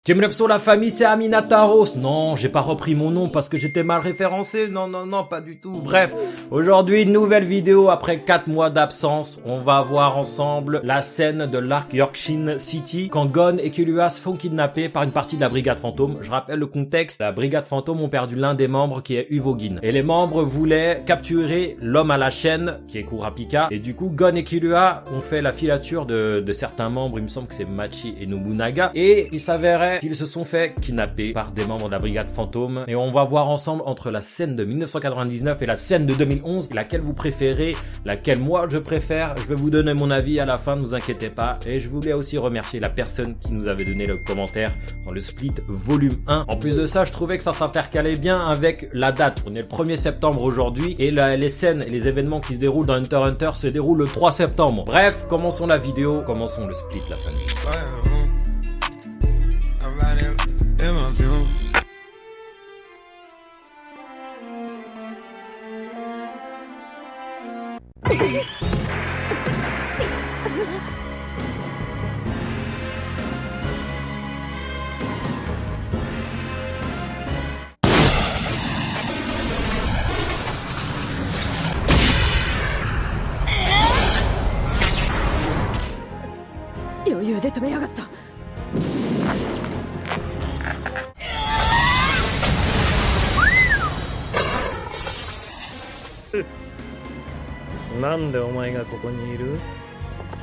Kemlepso la famille, c'est Aminataros. Non, j'ai pas repris mon nom parce que j'étais mal référencé. Non, pas du tout. Bref, aujourd'hui, nouvelle vidéo après 4 mois d'absence. On va voir ensemble la scène de l'arc Yorkshire City quand Gon et Killua se font kidnapper par une partie de la Brigade Fantôme. Je rappelle le contexte. La Brigade Fantôme ont perdu l'un des membres qui est Uvogin. Et les membres voulaient capturer l'homme à la chaîne qui est Kurapika. Et du coup, Gon et Killua ont fait la filature de certains membres. Il me semble que c'est Machi et Nobunaga. Et il s'avérait qu'ils se sont fait kidnapper par des membres de la Brigade Fantôme. Et on va voir ensemble entre la scène de 1999 et la scène de 2011, laquelle vous préférez, laquelle moi je préfère. Je vais vous donner mon avis à la fin, ne vous inquiétez pas. Et je voulais aussi remercier la personne qui nous avait donné le commentaire dans le split volume 1. En plus de ça, je trouvais que ça s'intercalait bien avec la date. On est le 1er septembre aujourd'hui et les scènes et les événements qui se déroulent dans Hunter x Hunter se déroulent le 3 septembre. Bref, commençons la vidéo, commençons le split, la famille.なんでお前がここにいる？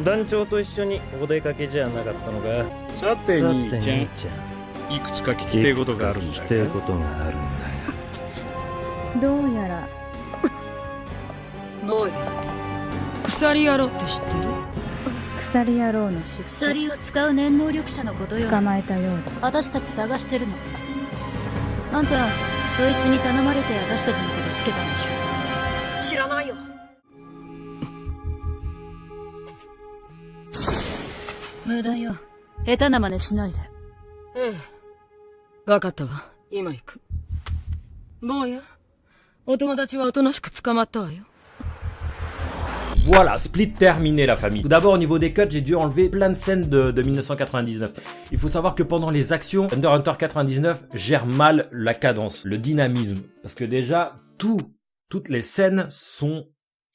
団長と一緒にお出かけじゃなかったのか。さて兄ちゃん、兄いくつか聞きてえことがあるんだよ。聞きてえことがあるんだよ。どうやらおい、鎖野郎って知ってる？鎖野郎の出鎖を使う念能力者のことよ。捕まえたようだ。私たち探してるの。あんたそいつに頼まれて私たちのことつけたんでしょ。知らないよ。無駄よ。下手な真似しないで。ええ、わかったわ。今行く。坊や、お友達はおとなしく捕まったわよ。Voilà, split terminé la famille. Tout d'abord au niveau des cuts, j'ai dû enlever plein de scènes de 1999. Il faut savoir que pendant les actions, Hunter x Hunter 99 gère mal la cadence, le dynamisme. Parce que déjà, toutes les scènes sont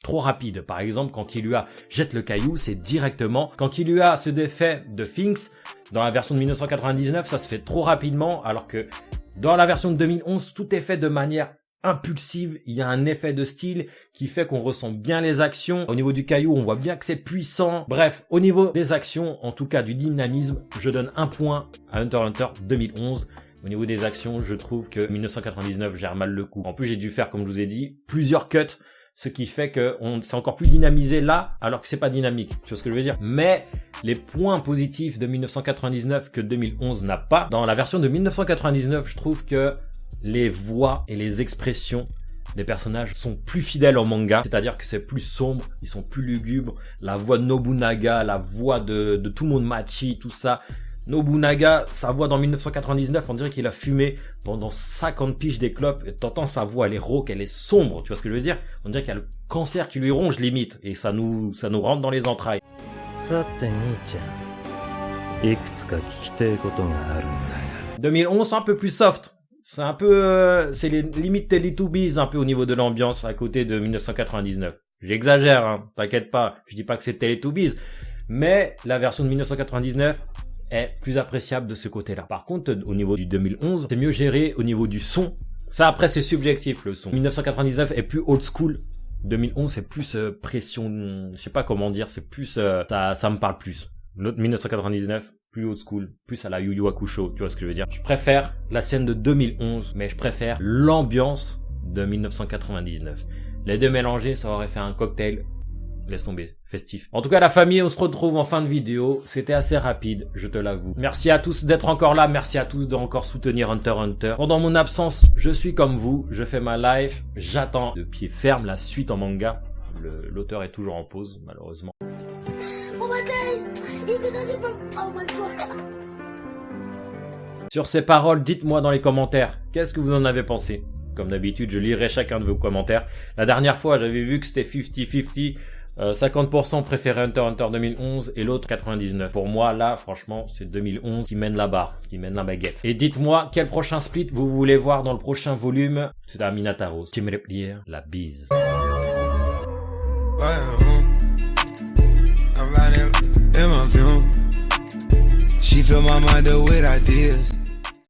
trop rapides. Par exemple, quand Killua jette le caillou, c'est directement. Quand Killua se défait de Finks, dans la version de 1999, ça se fait trop rapidement. Alors que dans la version de 2011, tout est fait de manière impulsive, il y a un effet de style qui fait qu'on ressent bien les actions. Au niveau du caillou, on voit bien que c'est puissant. Bref, au niveau des actions, en tout cas du dynamisme, je donne un point à Hunter x Hunter 2011. Au niveau des actions, je trouve que 1999 gère mal le coup. En plus, j'ai dû faire, comme je vous ai dit, plusieurs cuts, ce qui fait que c'est encore plus dynamisé là, alors que c'est pas dynamique. Tu vois ce que je veux dire? Mais les points positifs de 1999 que 2011 n'a pas, dans la version de 1999, je trouve que les voix et les expressions des personnages sont plus fidèles au manga, c'est-à-dire que c'est plus sombre, ils sont plus lugubres. La voix de Nobunaga, la voix de tout le monde, Machi, tout ça. Nobunaga, sa voix dans 1999, on dirait qu'il a fumé pendant 50 piges des clopes. Et t'entends sa voix, elle est rauque, elle est sombre, tu vois ce que je veux dire? On dirait qu'il y a le cancer qui lui ronge limite, et ça nous rentre dans les entrailles. さて兄ちゃん、いくつか聞きてえことがあるんだよ。 2011, c'est un peu plus soft. C'est un peu, c'est les limites Teletubbies un peu au niveau de l'ambiance à côté de 1999. J'exagère, hein, t'inquiète pas. Je dis pas que c'est Teletubbies, mais la version de 1999 est plus appréciable de ce côté-là. Par contre, au niveau du 2011, c'est mieux géré au niveau du son. Ça, après, c'est subjectif, le son. 1999 est plus old school. 2011, c'est plus pression, je sais pas comment dire, c'est plus, ça me parle plus. L'autre 1999, plus old school, plus à la Yu Yu Hakusho, tu vois ce que je veux dire. Je préfère la scène de 2011, mais je préfère l'ambiance de 1999. Les deux mélangés, ça aurait fait un cocktail, laisse tomber, festif. En tout cas, la famille, on se retrouve en fin de vidéo. C'était assez rapide, je te l'avoue. Merci à tous d'être encore là, merci à tous de encore soutenir Hunter x Hunter. Pendant mon absence, je suis comme vous, je fais ma life, j'attends de pied ferme la suite en manga. L'auteur est toujours en pause, malheureusement. Sur ces paroles, dites-moi dans les commentaires, qu'est-ce que vous en avez pensé? Comme d'habitude, je lirai chacun de vos commentaires. La dernière fois, j'avais vu que c'était 50-50 50% préféré Hunter x Hunter 2011 et l'autre 99. Pour moi, là, franchement, c'est 2011 qui mène la barre, qui mène la baguette. Et dites-moi quel prochain split vous voulez voir dans le prochain volume. C'est à Minataros. Team Replier, la bise. She fill my mind up with ideas.